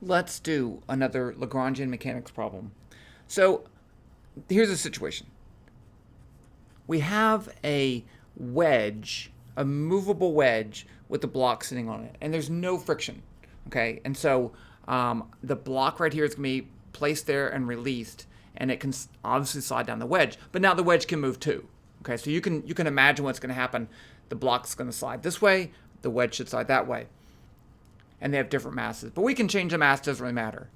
Let's do another Lagrangian mechanics problem. So here's the situation. We have a wedge, a movable wedge with the block sitting on it, and there's no friction. Okay, and so the block right here is going to be placed there and released, and it can obviously slide down the wedge. But now the wedge can move too. Okay, so you can imagine what's going to happen. The block's going to slide this way, the wedge should slide that way, and they have different masses. But we can change the mass; doesn't really matter.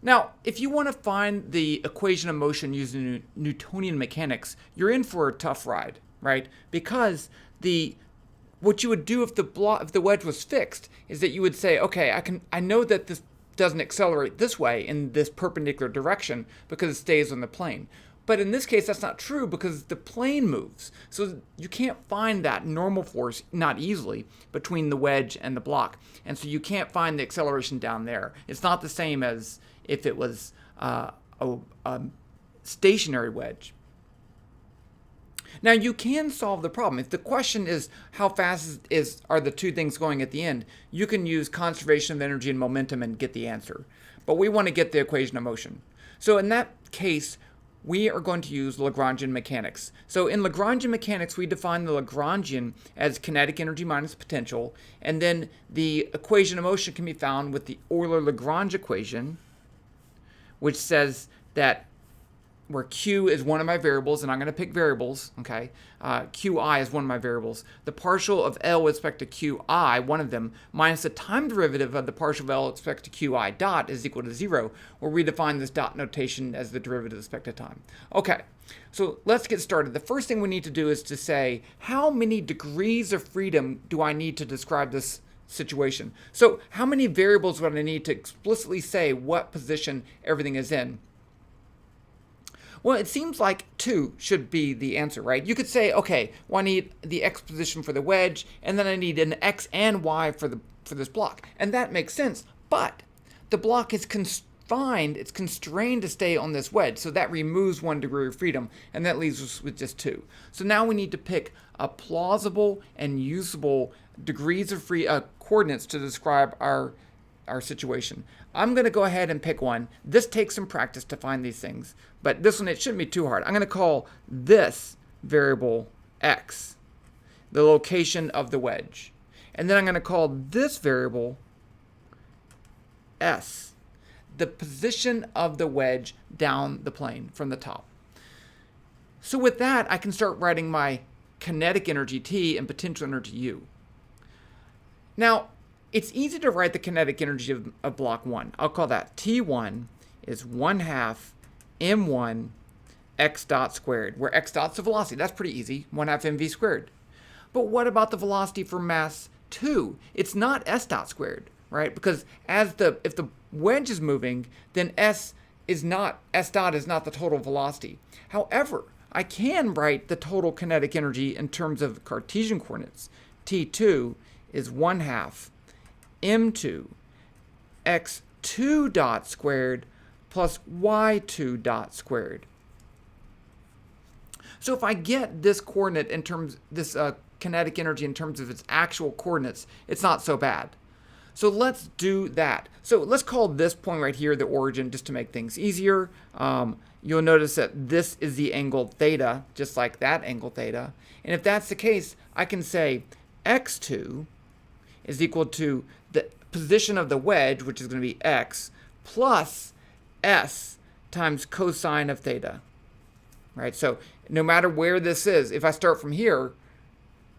Now, if you want to find the equation of motion using Newtonian mechanics, you're in for a tough ride, right? Because what you would do if the wedge was fixed is that you would say, okay, I know that this doesn't accelerate this way in this perpendicular direction because it stays on the plane. But in this case, that's not true because the plane moves. So you can't find that normal force, not easily, between the wedge and the block. And so you can't find the acceleration down there. It's not the same as if it was a stationary wedge. Now you can solve the problem. If the question is how fast are the two things going at the end, you can use conservation of energy and momentum and get the answer. But we want to get the equation of motion. So in that case, we are going to use Lagrangian mechanics. So in Lagrangian mechanics, we define the Lagrangian as kinetic energy minus potential, and then the equation of motion can be found with the Euler-Lagrange equation, which says that where Q is one of my variables, and I'm going to pick variables, okay? Qi is one of my variables. The partial of L with respect to Qi, one of them, minus the time derivative of the partial of L with respect to Qi dot is equal to 0, where we define this dot notation as the derivative with respect to time. Okay, so let's get started. The first thing we need to do is to say, how many degrees of freedom do I need to describe this situation? So how many variables would I need to explicitly say what position everything is in? Well, it seems like 2 should be the answer, right? You could say, okay, well, I need the x position for the wedge, and then I need an x and y for this block. And that makes sense, but the block is confined, it's constrained to stay on this wedge, so that removes 1 degree of freedom, and that leaves us with just 2. So now we need to pick a plausible and usable degrees of coordinates to describe our situation. I'm going to go ahead and pick one. This takes some practice to find these things, but this one, it shouldn't be too hard. I'm going to call this variable x, the location of the wedge. And then I'm going to call this variable s, the position of the wedge down the plane from the top. So with that, I can start writing my kinetic energy T and potential energy U. Now, it's easy to write the kinetic energy of block 1. I'll call that T1 is 1/2 m1 x dot squared, where x dot's the velocity. That's pretty easy, 1/2 mv squared. But what about the velocity for mass 2? It's not s dot squared, right? Because if the wedge is moving, then s dot is not the total velocity. However, I can write the total kinetic energy in terms of Cartesian coordinates. T2 is 1/2 m2 x2 dot squared plus y2 dot squared. So if I get this coordinate in terms, this kinetic energy in terms of its actual coordinates, it's not so bad. So let's do that. So let's call this point right here the origin, just to make things easier. You'll notice that this is the angle theta, just like that angle theta. And if that's the case, I can say x2 is equal to the position of the wedge, which is going to be x, plus s times cosine of theta. Right? So no matter where this is, if I start from here,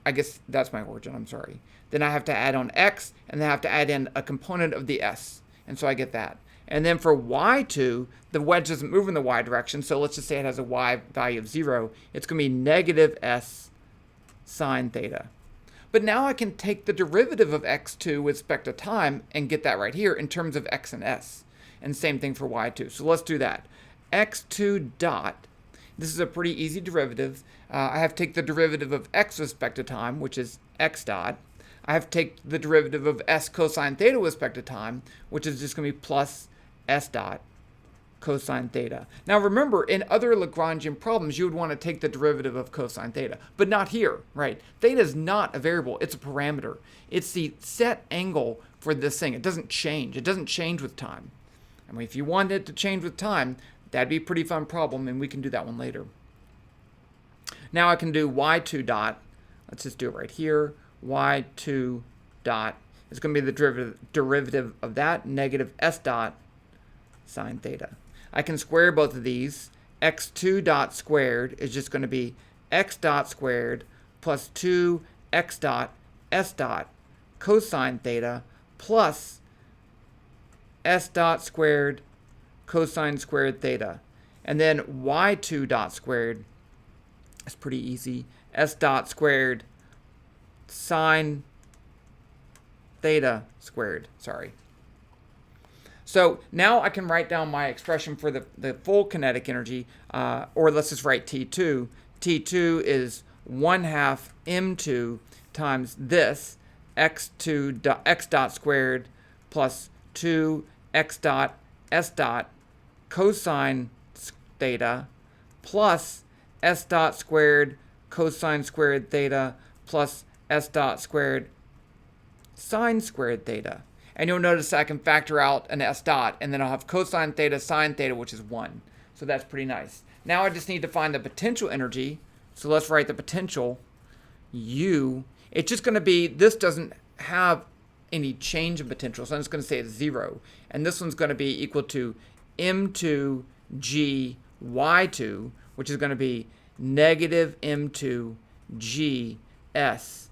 I guess that's my origin, I'm sorry. Then I have to add on x, and then I have to add in a component of the s. And so I get that. And then for y2, the wedge doesn't move in the y direction, so let's just say it has a y value of 0. It's going to be negative s sine theta. But now I can take the derivative of x2 with respect to time and get that right here in terms of x and s. And same thing for y2. So let's do that. x2 dot, this is a pretty easy derivative. I have to take the derivative of x with respect to time, which is x dot. I have to take the derivative of s cosine theta with respect to time, which is just going to be plus s dot. cosine theta. Now remember, in other Lagrangian problems, you would want to take the derivative of cosine theta, but not here, right? Theta is not a variable, it's a parameter. It's the set angle for this thing. It doesn't change. It doesn't change with time. I mean, if you wanted it to change with time, that'd be a pretty fun problem, and we can do that one later. Now I can do y2 dot. Let's just do it right here. y2 dot is going to be the derivative of that, negative s dot sine theta. I can square both of these. x2 dot squared is just going to be x dot squared plus 2x dot s dot cosine theta plus s dot squared cosine squared theta. And then y2 dot squared is pretty easy. S dot squared sine theta squared. Sorry. So now I can write down my expression for the full kinetic energy, or let's just write T2. T2 is 1/2 m2 times this x dot squared plus 2x dot s dot cosine theta plus s dot squared cosine squared theta plus s dot squared sine squared theta. And you'll notice I can factor out an s dot, and then I'll have cosine theta sine theta, which is 1. So that's pretty nice. Now I just need to find the potential energy. So let's write the potential U. It's just going to be, this doesn't have any change in potential, so I'm just going to say it's 0. And this one's going to be equal to m2 g y2, which is going to be negative m2 g s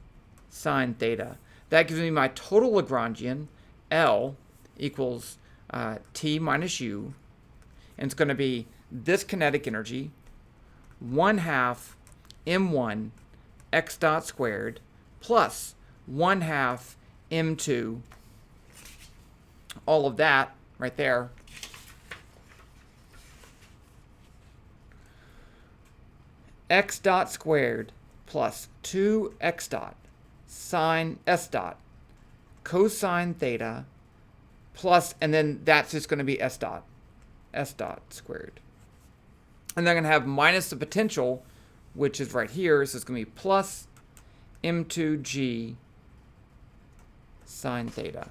sine theta. That gives me my total Lagrangian, L equals T minus U, and it's going to be this kinetic energy, 1/2 m1 x dot squared plus 1/2 m2, all of that right there, x dot squared plus 2x dot sine s dot cosine theta plus, and then that's just going to be s dot squared. And then I'm going to have minus the potential, which is right here, so it's going to be plus m2g sine theta.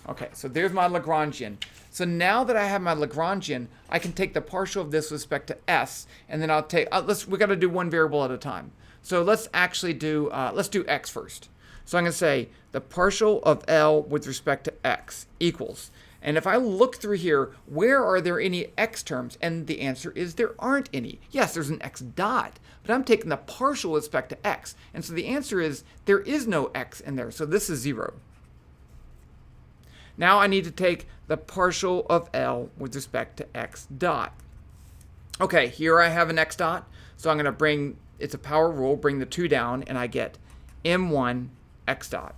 Okay, so there's my Lagrangian. So now that I have my Lagrangian, I can take the partial of this with respect to s, and then I'll take, we got to do one variable at a time. So let's actually do, let's do x first. So I'm going to say the partial of L with respect to x equals, and if I look through here, where are there any x terms? And the answer is there aren't any. Yes, there's an x dot, but I'm taking the partial with respect to x. And so the answer is there is no x in there, so this is 0. Now I need to take the partial of L with respect to x dot. Okay, here I have an x dot, so I'm going to bring, it's a power rule, bring the 2 down, and I get m1 x dot.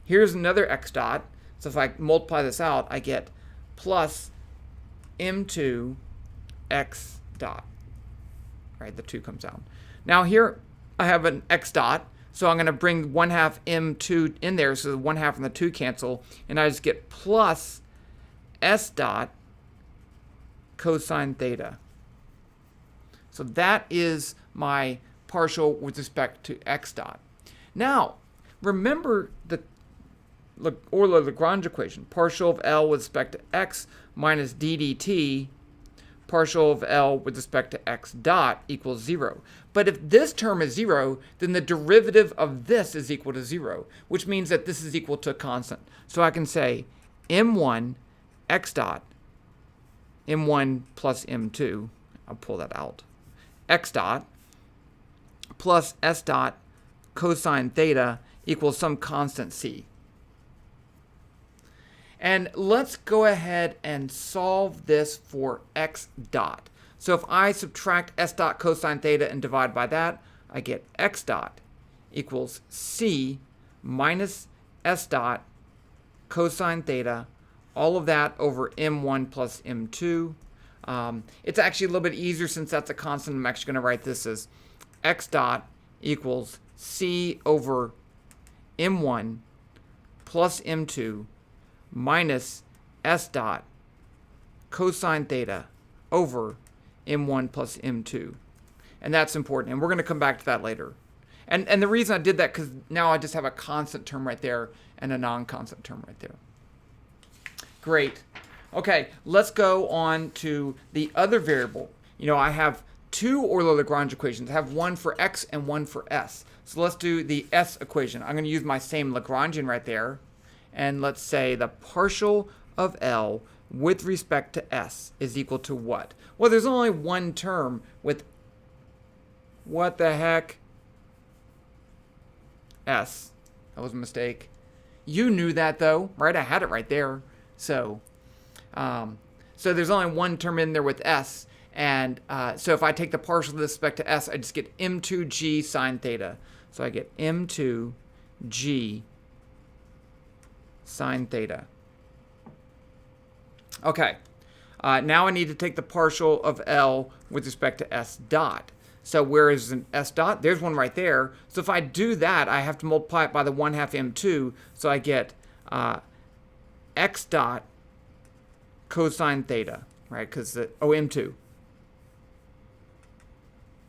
Here's another x dot, so if I multiply this out, I get plus m2 x dot. Right, the 2 comes out. Now here I have an x dot, so I'm going to bring 1/2 m2 in there, so the 1/2 and the 2 cancel, and I just get plus s dot cosine theta. So that is my partial with respect to x dot. Now, remember the Euler-Lagrange equation. Partial of L with respect to x minus d dt, partial of L with respect to x dot equals 0. But if this term is 0, then the derivative of this is equal to 0, which means that this is equal to a constant. So I can say m1 x dot, m1 plus m2, I'll pull that out, x dot plus s dot cosine theta equals some constant c. And let's go ahead and solve this for x dot. So if I subtract s dot cosine theta and divide by that, I get x dot equals c minus s dot cosine theta, all of that over m1 plus m2. It's actually a little bit easier since that's a constant. I'm actually going to write this as x dot equals c over m1 plus m2 minus s dot cosine theta over m1 plus m2. And that's important. And we're going to come back to that later. And the reason I did that, because now I just have a constant term right there and a non-constant term right there. Great. Okay, let's go on to the other variable. You know, I have two Euler-Lagrange equations. I have one for x and one for s. So let's do the s equation. I'm going to use my same Lagrangian right there. And let's say the partial of L with respect to s is equal to what? Well, there's only one term with, what the heck? S. That was a mistake. You knew that though, right? I had it right there. So there's only one term in there with s. And so if I take the partial with respect to s, I just get m2g sine theta. So I get m2g sine theta. Okay. Now I need to take the partial of L with respect to s dot. So where is an s dot? There's one right there. So if I do that, I have to multiply it by the 1/2 m2. So I get x dot cosine theta, right? Because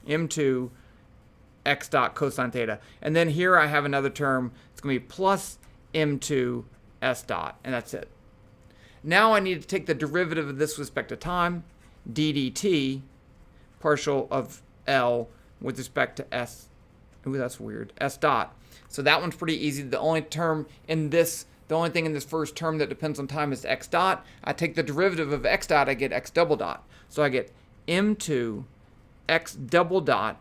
m2 x dot cosine theta. And then here I have another term. It's going to be plus m2 s dot. And that's it. Now I need to take the derivative of this with respect to time, d dt, partial of L with respect to s. Ooh, that's weird. S dot. So that one's pretty easy. The only thing in this first term that depends on time is x dot. I take the derivative of x dot, I get x double dot. So I get m2 x double dot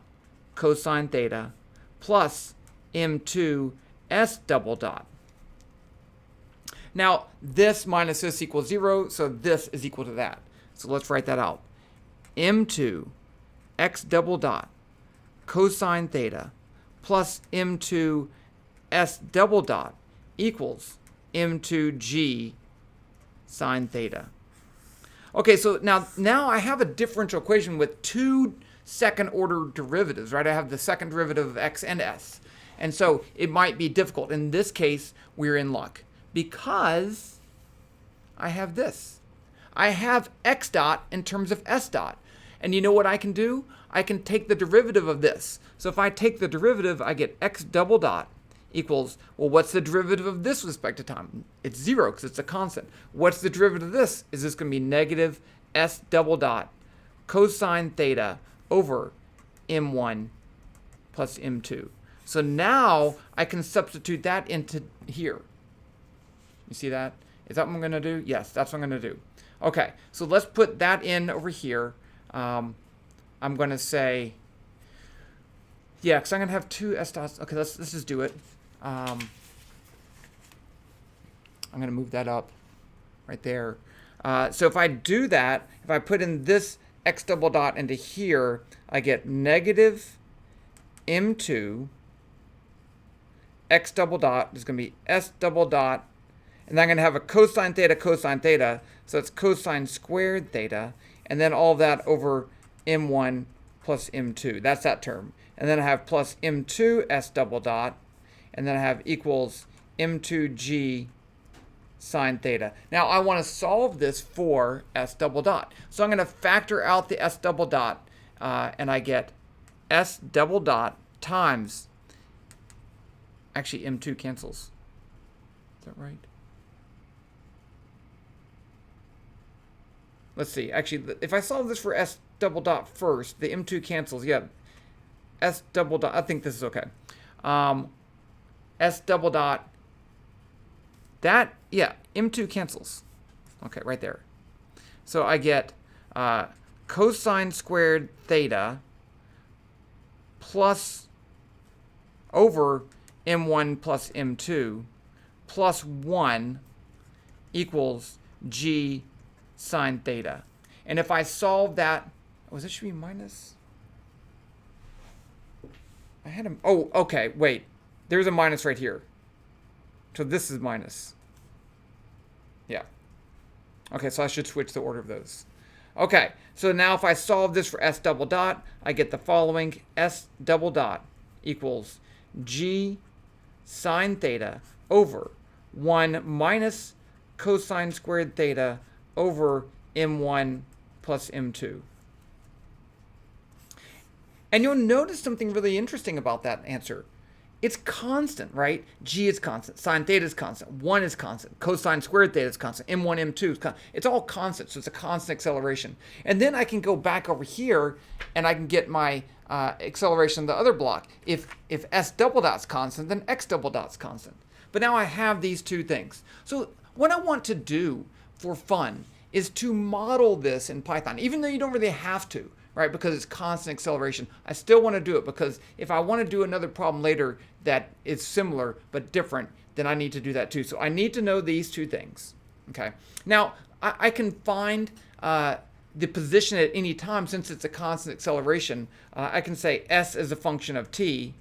cosine theta plus m2 s double dot. Now, this minus this equals 0, so this is equal to that. So let's write that out. m2 x double dot cosine theta plus m2 s double dot equals m2g sine theta. Okay, so now I have a differential equation with two second order derivatives, right? I have the second derivative of x and s. And so it might be difficult. In this case, we're in luck because I have this. I have x dot in terms of s dot. And you know what I can do? I can take the derivative of this. So if I take the derivative, I get x double dot equals, well, what's the derivative of this with respect to time? It's 0 because it's a constant. What's the derivative of this? Is this going to be negative s double dot cosine theta over m1 plus m2. So now I can substitute that into here. You see that? Is that what I'm going to do? Yes, that's what I'm going to do. Okay, so let's put that in over here. I'm going to say, yeah, because I'm going to have two s dots. Okay, let's just do it. I'm going to move that up right there. So if I do that, if I put in this x double dot into here, I get negative m2 x double dot is going to be s double dot, and then I'm going to have a cosine theta, so it's cosine squared theta, and then all of that over m1 plus m2. That's that term. And then I have plus m2 s double dot, and then I have equals m2g sine theta. Now I want to solve this for s double dot. So I'm going to factor out the s double dot, and I get s double dot times, actually m2 cancels. Is that right? Let's see. Actually, if I solve this for s double dot first, the m2 cancels. Yeah, s double dot. I think this is okay. S double dot. That, yeah, m2 cancels. Okay, right there. So I get cosine squared theta plus over m1 plus m2 plus 1 equals g sine theta. And if I solve that, oh, this should be minus. I had a, oh, okay, wait. There's a minus right here. So this is minus. Yeah. Okay, so I should switch the order of those. Okay, so now if I solve this for s double dot, I get the following. S double dot equals g sine theta over 1 minus cosine squared theta over m1 plus m2. And you'll notice something really interesting about that answer. It's constant, right? G is constant, sine theta is constant, 1 is constant, cosine squared theta is constant, m1, m2 is constant. It's all constant, so it's a constant acceleration. And then I can go back over here and I can get my acceleration of the other block. If s double dot's constant, then x double dot's constant. But now I have these two things. So what I want to do for fun is to model this in Python, even though you don't really have to, right? Because it's constant acceleration. I still want to do it because if I want to do another problem later that is similar but different, then I need to do that too. So I need to know these two things, okay? Now, I can find the position at any time since it's a constant acceleration. I can say s is a function of t.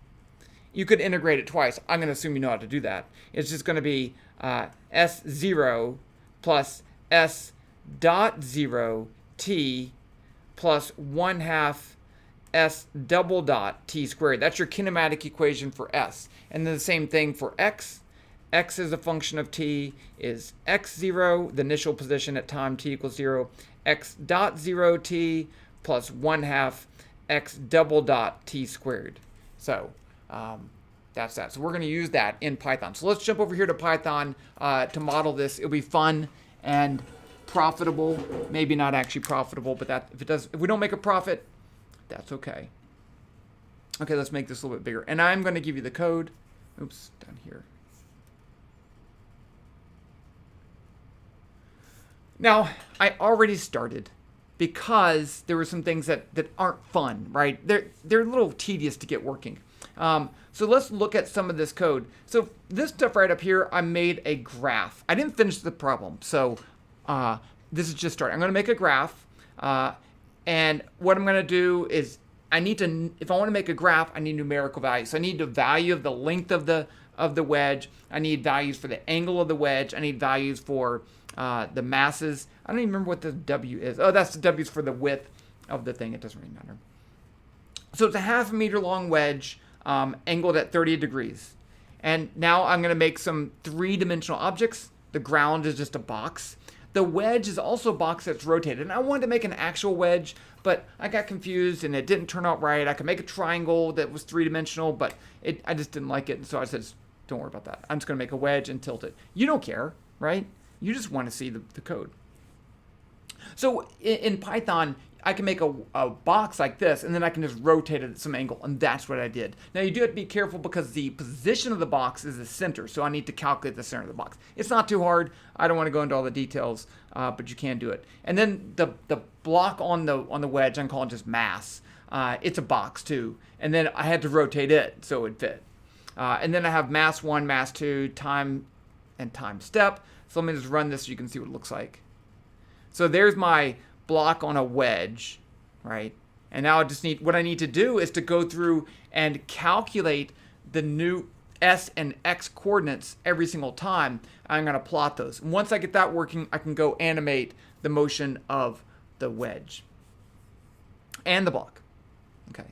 You could integrate it twice. I'm going to assume you know how to do that. It's just going to be s0 plus s dot 0 t plus 1/2 s double dot t squared. That's your kinematic equation for s. And then the same thing for x. X is a function of t is x0, the initial position at time t equals 0, x dot 0 t plus 1/2 x double dot t squared. So that's that. So we're going to use that in Python. So let's jump over here to Python to model this. It'll be fun and profitable. Maybe not actually profitable, but that if we don't make a profit, that's okay. Okay, let's make this a little bit bigger. And I'm going to give you the code. Oops, down here. Now, I already started because there were some things that aren't fun, right? They're a little tedious to get working. So let's look at some of this code. So this stuff right up here, I made a graph. I didn't finish the problem, so this is just starting. I'm going to make a graph, and what I'm going to do is if I want to make a graph, I need numerical values. So I need the value of the length of the wedge. I need values for the angle of the wedge. I need values for the masses. I don't even remember what the W is. Oh, that's the W's for the width of the thing. It doesn't really matter. So it's a 1/2 meter long wedge angled at 30 degrees. And now I'm going to make some 3-dimensional objects. The ground is just a box. The wedge is also a box that's rotated. And I wanted to make an actual wedge, but I got confused and it didn't turn out right. I could make a triangle that was 3-dimensional, but I just didn't like it. And so I said, don't worry about that. I'm just going to make a wedge and tilt it. You don't care, right? You just want to see the code. So in Python, I can make a box like this, and then I can just rotate it at some angle, and that's what I did. Now, you do have to be careful because the position of the box is the center, so I need to calculate the center of the box. It's not too hard. I don't want to go into all the details, but you can do it. And then the block on the wedge, I'm calling just mass. It's a box, too. And then I had to rotate it so it would fit. And then I have mass 1, mass 2, time, and time step. So let me just run this so you can see what it looks like. So there's my block on a wedge, right? And now what I need to do is to go through and calculate the new s and x coordinates every single time. I'm going to plot those. And once I get that working, I can go animate the motion of the wedge and the block. Okay.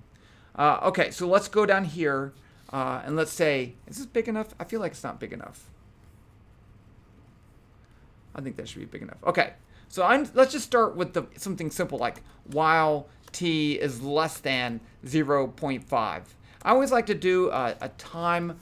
Okay, so let's go down here and let's say, is this big enough? I feel like it's not big enough. I think that should be big enough. Okay. So let's just start with something simple like while t is less than 0.5. I always like to do a time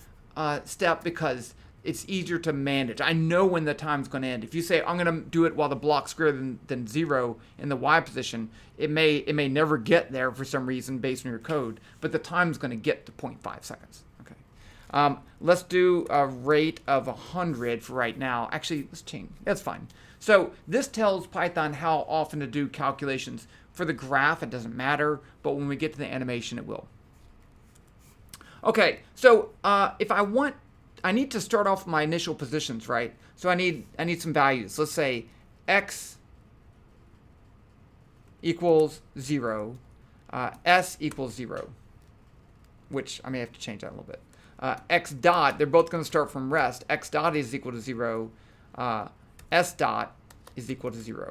step because it's easier to manage. I know when the time's going to end. If you say I'm going to do it while the block's greater than 0 in the y position, it may never get there for some reason based on your code, but the time's going to get to 0.5 seconds. Okay. Let's do a rate of 100 for right now. Actually, let's change. That's fine. So this tells Python how often to do calculations. For the graph, it doesn't matter, but when we get to the animation, it will. Okay, so if I need to start off my initial positions, right? So I need some values. Let's say x equals 0, s equals 0, which I may have to change that a little bit. X dot, they're both going to start from rest. X dot is equal to 0. S dot is equal to 0.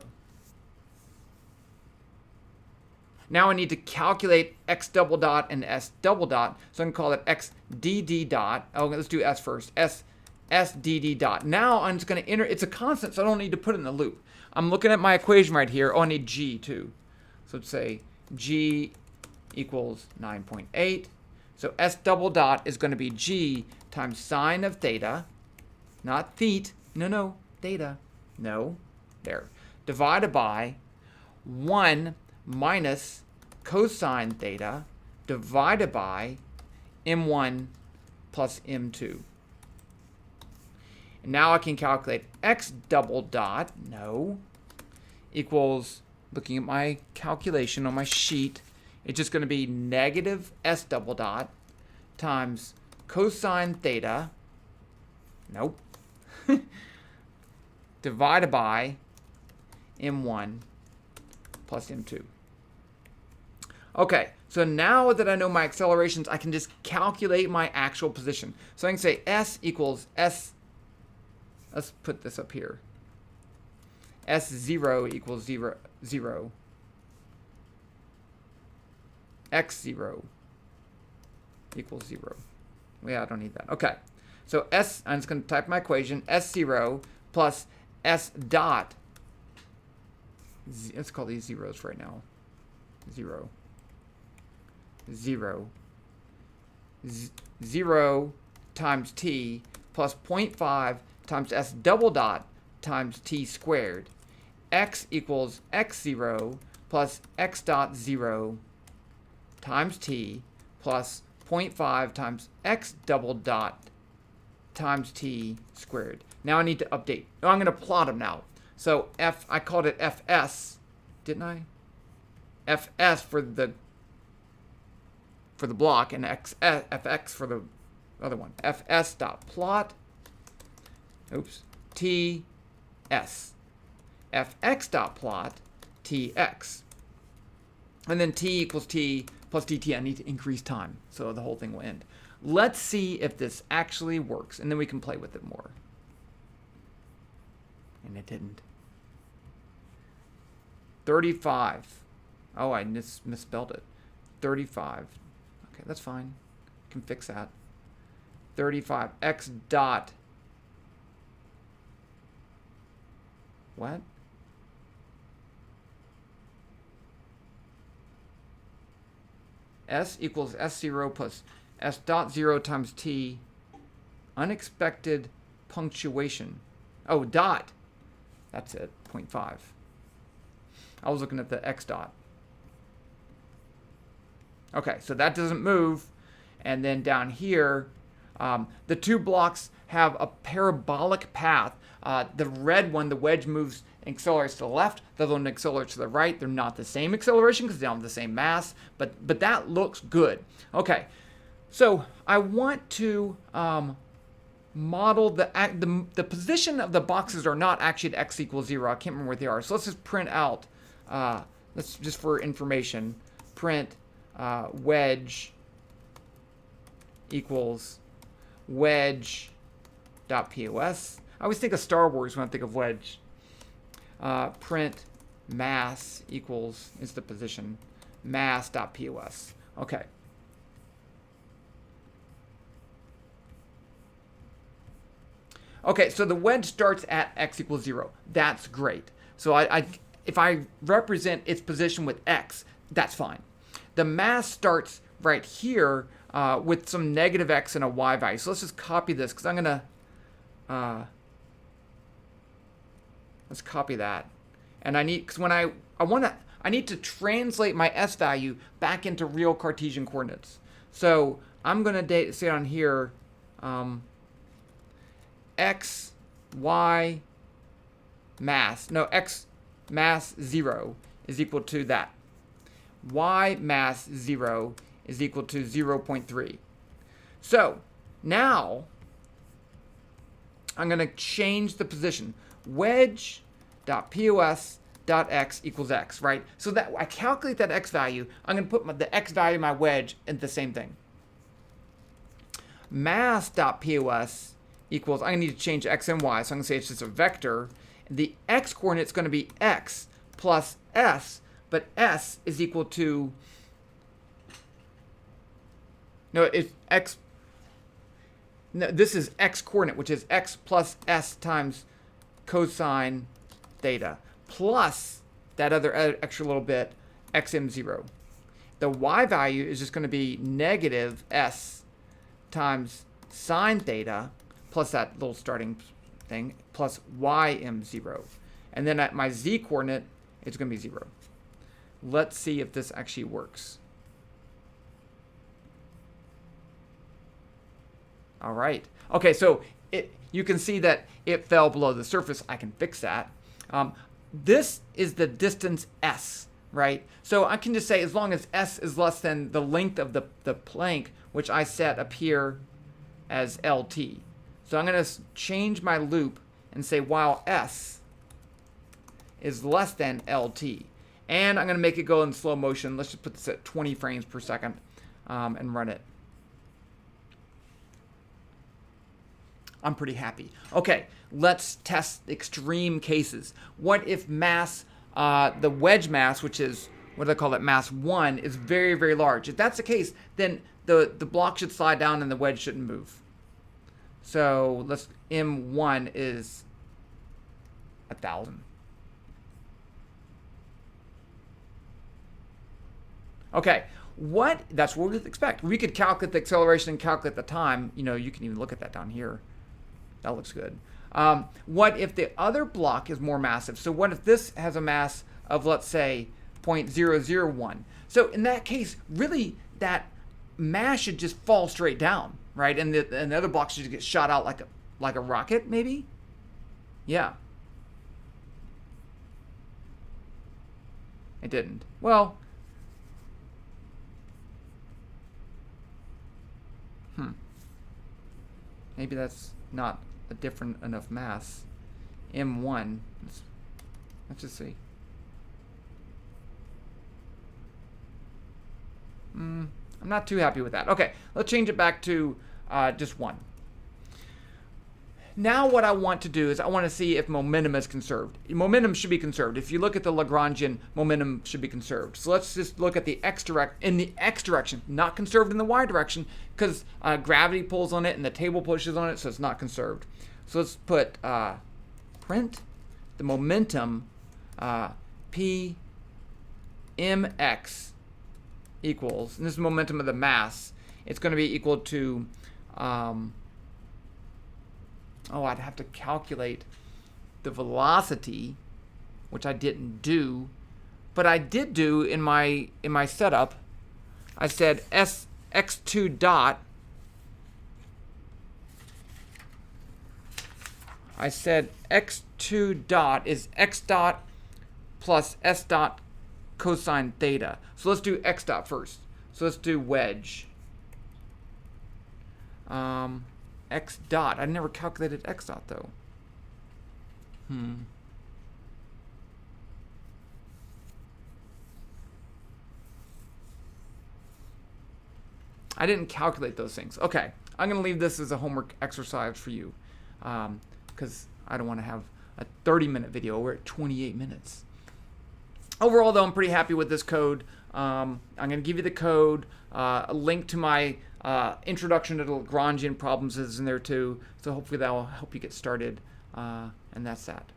Now I need to calculate x double dot and s double dot. So I can call it x dd dot. Oh, let's do s first. S S dd dot. Now I'm just going to enter, it's a constant, so I don't need to put it in the loop. I'm looking at my equation right here. Oh, I need G too. So let's say G equals 9.8. So S double dot is going to be G times sine of theta, not theta, no, theta, no, there, divided by 1 minus cosine theta divided by m1 plus m2. And now I can calculate x double dot, no, equals, looking at my calculation on my sheet, it's just going to be negative s double dot times cosine theta, nope, divided by m1 plus m2. Okay, so now that I know my accelerations, I can just calculate my actual position. So I can say s equals s, let's put this up here, s0 equals 0, 0, x0 equals 0. Yeah, I don't need that. Okay, so s, I'm just going to type my equation, s0 plus s dot, let's call these zeros right now, 0, 0, 0 times t plus 0.5 times s double dot times t squared. X equals x0 plus x dot 0 times t plus 0.5 times x double dot times t squared. Now I need to update. Oh, I'm going to plot them now. So I called it fs, didn't I? Fs for the block, and fx for the other one. Fs dot plot, oops, ts. Fx dot plot, tx. And then t equals t plus dt. I need to increase time, so the whole thing will end. Let's see if this actually works, and then we can play with it more. And it didn't. 35. Oh, I misspelled it. 35. Okay, that's fine. Can fix that. 35. X dot. What? S equals S0 plus S dot 0 times T. Unexpected punctuation. Oh, dot. That's it. 0.5. I was looking at the X dot. Okay, so that doesn't move. And then down here, the two blocks have a parabolic path. The red one, the wedge, moves and accelerates to the left. The other one accelerates to the right. They're not the same acceleration because they don't have the same mass, but that looks good. Okay, so I want to model the position of the boxes are not actually at x equals 0. I can't remember what they are. So let's just print out, let's just for information, print wedge equals wedge dot pos. I always think of Star Wars when I think of wedge. Print mass equals, is the position, mass dot pos. Okay. Okay, so the wedge starts at x equals 0. That's great. So if I represent its position with x, that's fine. The mass starts right here with some negative x and a y value. So let's just copy this because I'm going to, let's copy that. And I need, because when I need to translate my s value back into real Cartesian coordinates. So I'm going to say on here, x, y, x mass 0 is equal to that. Y mass 0 is equal to 0.3. So now I'm going to change the position. Wedge.pos.x equals x, right? So that I calculate that x value. I'm going to put the x value of my wedge in the same thing. Mass.pos equals, I need to change x and y, so I'm going to say it's just a vector. The x coordinate is going to be x plus s, but s is equal to, it's x, no, this is x coordinate, which is x plus s times cosine theta, plus that other extra little bit, xm0. The y value is just going to be negative s times sine theta, plus that little starting thing, plus ym0. And then at my z coordinate, it's going to be 0. Let's see if this actually works. All right. Okay, so you can see that it fell below the surface. I can fix that. This is the distance s, right? So I can just say as long as s is less than the length of the plank, which I set up here as LT. So I'm going to change my loop and say while s is less than LT. And I'm going to make it go in slow motion. Let's just put this at 20 frames per second and run it. I'm pretty happy. Okay, let's test extreme cases. What if mass, the wedge mass, which is, what do they call it, mass 1, is very, very large? If that's the case, then the block should slide down and the wedge shouldn't move. So let's, M1 is 1,000. Okay, that's what we'd expect. We could calculate the acceleration and calculate the time. You know, you can even look at that down here. That looks good. What if the other block is more massive? So what if this has a mass of, let's say, 0.001? So in that case, really, that mass should just fall straight down, right? And the other block should just get shot out like a rocket, maybe? Yeah. It didn't. Well, maybe that's not a different enough mass. M1, let's just see. I'm not too happy with that. Okay, let's change it back to just 1. Now what I want to do is I want to see if momentum is conserved. Momentum should be conserved. If you look at the Lagrangian, momentum should be conserved. So let's just look at the in the x direction, not conserved in the y direction, because gravity pulls on it and the table pushes on it, so it's not conserved. So let's put print the momentum p mx equals, and this is momentum of the mass. It's going to be equal to I'd have to calculate the velocity, which I didn't do, but I did do in my setup. I said x2 dot. I said x2 dot is x dot plus s dot cosine theta. So let's do x dot first. So let's do wedge. X dot. I never calculated x dot though. I didn't calculate those things. Okay, I'm going to leave this as a homework exercise for you because I don't want to have a 30-minute video. We're at 28 minutes. Overall, though, I'm pretty happy with this code. I'm going to give you the code, a link to my introduction to the Lagrangian problems is in there too. So hopefully that will help you get started. And that's that.